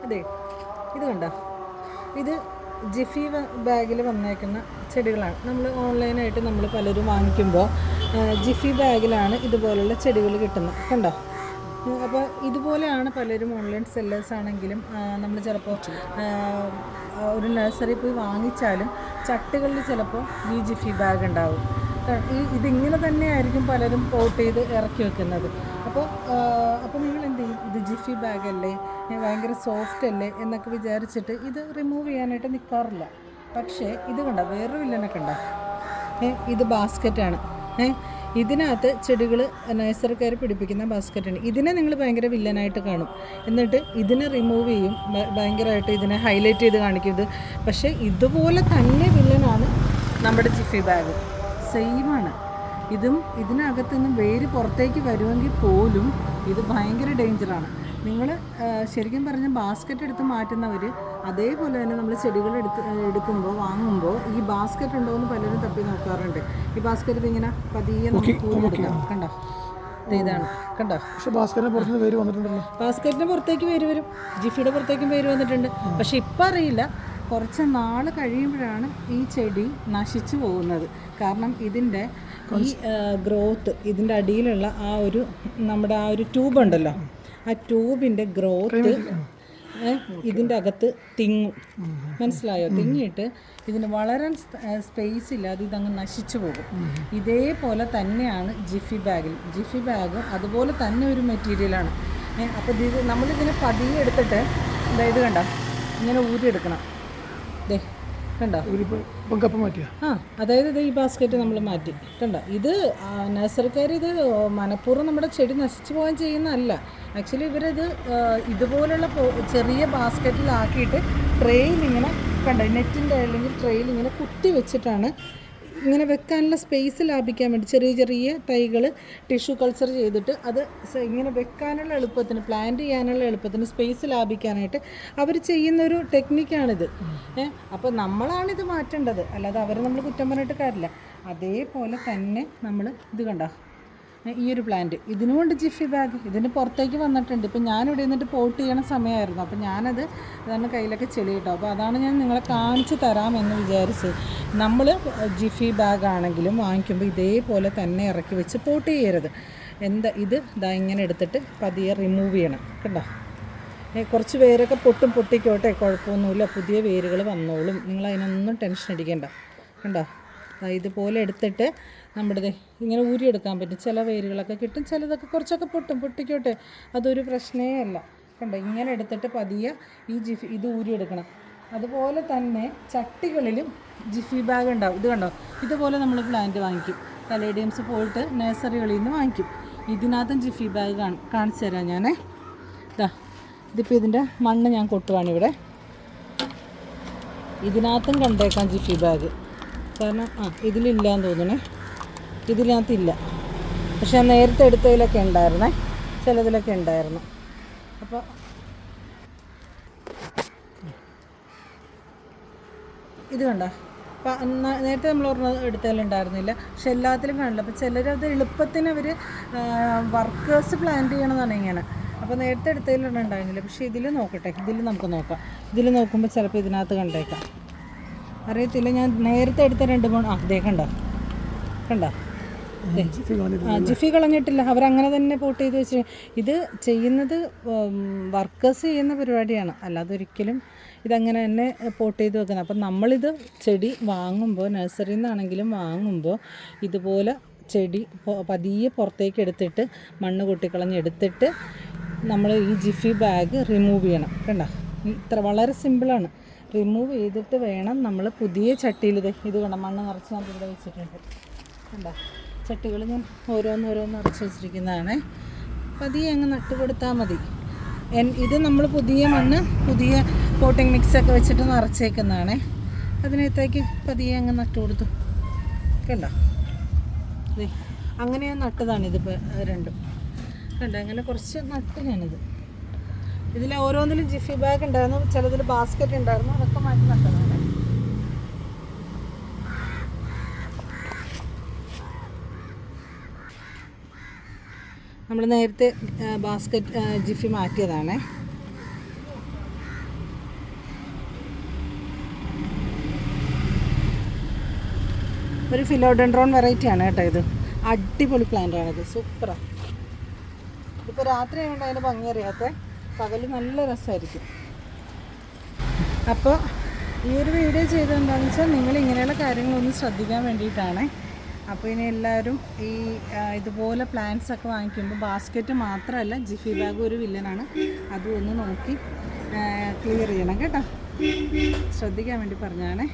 ഇതേ ഇത് കണ്ടോ, ഇത് ജിഫി ബാഗിൽ വന്നേക്കുന്ന ചെടികളാണ്. നമ്മൾ ഓൺലൈനായിട്ട് നമ്മൾ പലരും വാങ്ങിക്കുമ്പോൾ ജിഫി ബാഗിലാണ് ഇതുപോലുള്ള ചെടികൾ കിട്ടുന്നത്. കണ്ടോ? അപ്പോൾ ഇതുപോലെയാണ് പലരും ഓൺലൈൻ സെല്ലേഴ്സ് ആണെങ്കിലും നമ്മൾ ചിലപ്പോൾ ഒരു നഴ്സറി പോയി വാങ്ങിച്ചാലും ചട്ടുകളിൽ ചിലപ്പോൾ ഈ ജിഫി ബാഗ് ഉണ്ടാവും. ഇതിങ്ങനെ തന്നെയായിരിക്കും പലരും പോട്ട് ചെയ്ത് ഇറക്കി വെക്കുന്നത്. അപ്പോൾ നിങ്ങൾ എന്ത് ചെയ്യും? ഇത് ജിഫി ബാഗല്ലേ, ഭയങ്കര സോഫ്റ്റ് അല്ലേ എന്നൊക്കെ വിചാരിച്ചിട്ട് ഇത് റിമൂവ് ചെയ്യാനായിട്ട് നിൽക്കാറില്ല. പക്ഷേ ഇത് കണ്ടോ, വേറൊരു വില്ലനൊക്കെ ഉണ്ടോ? ഇത് ബാസ്ക്കറ്റാണ്. ഇതിനകത്ത് ചെടികൾ നഴ്സറിക്കാർ പിടിപ്പിക്കുന്ന ബാസ്ക്കറ്റാണ്. ഇതിനെ നിങ്ങൾ ഭയങ്കര വില്ലനായിട്ട് കാണും. എന്നിട്ട് ഇതിനെ റിമൂവ് ചെയ്യും, ഭയങ്കരമായിട്ട് ഇതിനെ ഹൈലൈറ്റ് ചെയ്ത് കാണിക്കും. ഇത് പക്ഷേ ഇതുപോലെ തന്നെ വില്ലനാണ് നമ്മുടെ ജിഫി ബാഗ്. സെയിമാണ്. ഇതിനകത്ത് നിന്ന് വേര് പുറത്തേക്ക് വരുമെങ്കിൽ പോലും ഇത് ഭയങ്കര ഡേഞ്ചറാണ്. നിങ്ങൾ ശരിക്കും പറഞ്ഞാൽ ബാസ്ക്കറ്റ് എടുത്ത് മാറ്റുന്നവർ അതേപോലെ തന്നെ നമ്മൾ ചെടികൾ എടുക്കുമ്പോൾ വാങ്ങുമ്പോൾ ഈ ബാസ്ക്കറ്റ് ഉണ്ടോ എന്ന് പലരും തപ്പി നോക്കാറുണ്ട്. ഈ ബാസ്ക്കറ്റ് ഇങ്ങനെ പതിയെ നമുക്ക് എടുക്കാം. കണ്ടോ? ഇതാണ് കണ്ടോ? പക്ഷേ ബാസ്ക്കറ്റിന് പുറത്തേക്ക് വേര് വരും, ജിഫിയുടെ പുറത്തേക്കും വേര് വന്നിട്ടുണ്ട്. പക്ഷെ ഇപ്പം അറിയില്ല, കുറച്ച് നാൾ കഴിയുമ്പോഴാണ് ഈ ചെടി നശിച്ചു പോകുന്നത്. കാരണം ഇതിൻ്റെ ഈ ഗ്രോത്ത്, ഇതിൻ്റെ അടിയിലുള്ള നമ്മുടെ ആ ഒരു ട്യൂബ് ഉണ്ടല്ലോ, ആ ട്യൂബിൻ്റെ ഗ്രോത്ത് ഇതിൻ്റെ അകത്ത് തിങ്ങും. മനസ്സിലായോ? തിങ്ങിയിട്ട് ഇതിന് വളരാൻ സ്പേസ് ഇല്ലാതെ ഇതങ്ങ് നശിച്ചു പോകും. ഇതേപോലെ തന്നെയാണ് ജിഫി ബാഗും അതുപോലെ തന്നെ ഒരു മെറ്റീരിയലാണ്. അപ്പോൾ നമ്മളിതിനെ പതിയെ എടുത്തിട്ട് ഇത് കണ്ടോ, ഇങ്ങനെ ഊരിയെടുക്കണം. കണ്ടോ? അതായത് ഇത് ഈ ബാസ്ക്കറ്റ് നമ്മൾ മാറ്റി. കണ്ടോ? ഇത് നഴ്സറിക്കാർ ഇത് മനഃപൂർവ്വം നമ്മുടെ ചെടി നശിച്ചു പോകാൻ ചെയ്യുന്നതല്ല. ആക്ച്വലി ഇവരിത് ഇതുപോലുള്ള ചെറിയ ബാസ്ക്കറ്റിലാക്കിയിട്ട് ട്രെയിൽ ഇങ്ങനെ കണ്ടോ, നെറ്റിൻ്റെ അല്ലെങ്കിൽ ട്രെയിൽ ഇങ്ങനെ കുത്തി വെച്ചിട്ടാണ് ഇങ്ങനെ വെക്കാനുള്ള സ്പേസ് ലാഭിക്കാൻ വേണ്ടി ചെറിയ ചെറിയ തൈകൾ ടിഷ്യൂ കൾച്ചർ ചെയ്തിട്ട് അത് ഇങ്ങനെ വെക്കാനുള്ള എളുപ്പത്തിന്, പ്ലാന്റ് ചെയ്യാനുള്ള എളുപ്പത്തിന്, സ്പേസ് ലാഭിക്കാനായിട്ട് അവർ ചെയ്യുന്നൊരു ടെക്നിക്കാണിത്. അപ്പോൾ നമ്മളാണിത് മാറ്റേണ്ടത്, അല്ലാതെ അവർ നമ്മൾ കുറ്റം പറഞ്ഞിട്ട് കാര്യമില്ല. അതേപോലെ തന്നെ നമ്മൾ ഇത് കണ്ടോ, ഈ ഒരു പ്ലാന്റ് ഇതിനുകൊണ്ട് ജിഫി ബാഗ് ഇതിന് പുറത്തേക്ക് വന്നിട്ടുണ്ട്. ഇപ്പം ഞാനിവിടെ നിന്നിട്ട് പോട്ട് ചെയ്യണ സമയമായിരുന്നു. അപ്പോൾ ഞാനത് അതാണ് കയ്യിലൊക്കെ ചെളി കിട്ടും. അപ്പോൾ അതാണ് ഞാൻ നിങ്ങളെ കാണിച്ചു തരാമെന്ന് വിചാരിച്ച്. നമ്മൾ ജിഫി ബാഗ് ആണെങ്കിലും വാങ്ങിക്കുമ്പോൾ ഇതേപോലെ തന്നെ ഇറക്കി വെച്ച് പോട്ട് ചെയ്യരുത്. ഇത് ഇങ്ങനെ എടുത്തിട്ട് പതിയെ റിമൂവ് ചെയ്യണം. കണ്ടോ? കുറച്ച് വേരൊക്കെ പൊട്ടിക്കോട്ടെ, കുഴപ്പമൊന്നുമില്ല, പുതിയ വേരുകൾ വന്നോളും. നിങ്ങൾ അതിനൊന്നും ടെൻഷൻ അടിക്കേണ്ട. കണ്ടോ? ഇതുപോലെ എടുത്തിട്ട് നമ്മുടെ ഇങ്ങനെ ഊരിയെടുക്കാൻ പറ്റും. ചില വേരുകളൊക്കെ കിട്ടും, ചിലതൊക്കെ കുറച്ചൊക്കെ പൊട്ടിക്കോട്ടെ, അതൊരു പ്രശ്നമേ അല്ല. കണ്ടോ? ഇങ്ങനെ എടുത്തിട്ട് പതിയെ ഇത് ഊരിയെടുക്കണം. അതുപോലെ തന്നെ ചട്ടികളിലും ജിഫി ബാഗ് ഉണ്ടാവും. ഇത് കണ്ടോ? ഇതുപോലെ നമ്മൾ പ്ലാന്റ് വാങ്ങിക്കും, കലേഡിയംസ് പോയിട്ട് നഴ്സറികളിൽ നിന്ന് വാങ്ങിക്കും. ഇതിനകത്തും ജിഫി ബാഗ് കാണിച്ചു തരാം ഞാനേ. ഇതിപ്പോൾ ഇതിൻ്റെ മണ്ണ് ഞാൻ കൊട്ടുവാണ് ഇവിടെ. ഇതിനകത്തും കണ്ടേക്കാം ജിഫി ബാഗ്. കാരണം ഇതിലില്ലാന്ന് തോന്നണേ, ഇതിനകത്തില്ല. പക്ഷെ ഞാൻ നേരത്തെ എടുത്തതിലൊക്കെ ഉണ്ടായിരുന്നേ, ചിലതിലൊക്കെ ഉണ്ടായിരുന്നു. അപ്പോൾ ഇത് കണ്ടോ? നേരത്തെ നമ്മൾ എടുത്തതിലുണ്ടായിരുന്നില്ല, പക്ഷെ എല്ലാത്തിലും കാണില്ല. അപ്പോൾ ചിലരത് എളുപ്പത്തിന് അവർ വർക്കേഴ്സ് പ്ലാന്റ് ചെയ്യണമെന്നാണ് ഇങ്ങനെ. അപ്പോൾ നേരത്തെ എടുത്തതിലൊന്നും ഉണ്ടായിരുന്നില്ല. പക്ഷേ ഇതിൽ നോക്കട്ടെ, ഇതിൽ നമുക്ക് നോക്കാം. ഇതിൽ നോക്കുമ്പോൾ ചിലപ്പോൾ ഇതിനകത്ത് കണ്ടേക്കാം, അറിയത്തില്ല. ഞാൻ നേരത്തെ എടുത്ത 2-3 അതേ കണ്ടോ? ജിഫി കളഞ്ഞിട്ടില്ല, അവരങ്ങനെ തന്നെ പോട്ട് ചെയ്ത് വെച്ച്. ഇത് ചെയ്യുന്നത് വർക്കേഴ്സ് ചെയ്യുന്ന പരിപാടിയാണ്, അല്ലാതെ ഒരിക്കലും ഇതങ്ങനെ തന്നെ പോട്ട് ചെയ്ത് വെക്കുന്നത്. അപ്പം നമ്മളിത് ചെടി വാങ്ങുമ്പോൾ, നഴ്സറിയിൽ നിന്നാണെങ്കിലും വാങ്ങുമ്പോൾ ഇതുപോലെ ചെടി പതിയെ പുറത്തേക്ക് എടുത്തിട്ട് മണ്ണ് കൊട്ടിക്കളഞ്ഞെടുത്തിട്ട് നമ്മൾ ഈ ജിഫി ബാഗ് റിമൂവ് ചെയ്യണം. കണ്ടോ? വളരെ സിമ്പിളാണ്. റിമൂവ് ചെയ്തിട്ട് വേണം നമ്മൾ പുതിയ ചട്ടിയിൽ ഇത് കണ്ടോ, മണ്ണ് നിറച്ച് ഞാൻ ഇവിടെ വെച്ചിട്ടുണ്ട്. കണ്ടോ? ചട്ടികൾ ഞാൻ ഓരോന്നോരോന്ന് നിറച്ച് വെച്ചിരിക്കുന്നതാണ്. പതിയെ അങ്ങ് നട്ട് കൊടുത്താൽ മതി. ഇത് നമ്മൾ പുതിയ മണ്ണ്, പുതിയ പോട്ടിംഗ് മിക്സൊക്കെ വെച്ചിട്ട് നിറച്ചേക്കുന്നതാണ്. അതിനകത്തേക്ക് പതിയെ അങ്ങ് നട്ട് കൊടുത്തു. കണ്ടോ? അങ്ങനെ ഞാൻ നട്ടതാണിതിപ്പോൾ രണ്ടും. കണ്ടോ? അങ്ങനെ കുറച്ച് നട്ട് ഞാനിത്. ഇതിൽ ഓരോന്നിലും ജിഫി ബാഗ് ഉണ്ടായിരുന്നു, ചിലതിൽ ബാസ്ക്കറ്റ് ഉണ്ടായിരുന്നു, അതൊക്കെ മാറ്റി നട്ടതാണ്. നമ്മൾ നേരത്തെ ബാസ്ക്കറ്റ് ജിഫി മാറ്റിയതാണ്. ഒരു ഫിലോഡെൻഡ്രോൺ വെറൈറ്റിയാണ് കേട്ടോ ഇത്. അടിപൊളി പ്ലാന്റാണിത്, സൂപ്പറാണ്. ഇതിപ്പോൾ രാത്രി ആയതുകൊണ്ട് അതിൻ്റെ ഭംഗി അറിയാത്ത, പകൽ നല്ല രസമായിരിക്കും. അപ്പോൾ ഈ ഒരു വീഡിയോ ചെയ്തതെന്താണെന്ന് വെച്ചാൽ നിങ്ങൾ ഇങ്ങനെയുള്ള കാര്യങ്ങളൊന്ന് ശ്രദ്ധിക്കാൻ വേണ്ടിയിട്ടാണ്. അപ്പോൾ ഇനി എല്ലാവരും ഈ ഇതുപോലെ പ്ലാന്റ്സ് ഒക്കെ വാങ്ങിക്കുമ്പോൾ ബാസ്ക്കറ്റ് മാത്രമല്ല, ജിഫി ബാഗ് ഒരു വില്ലനാണ്. അതും ഒന്ന് നോക്കി ക്ലിയർ ചെയ്യണം കേട്ടോ, ശ്രദ്ധിക്കാൻ വേണ്ടി പറഞ്ഞാണേ.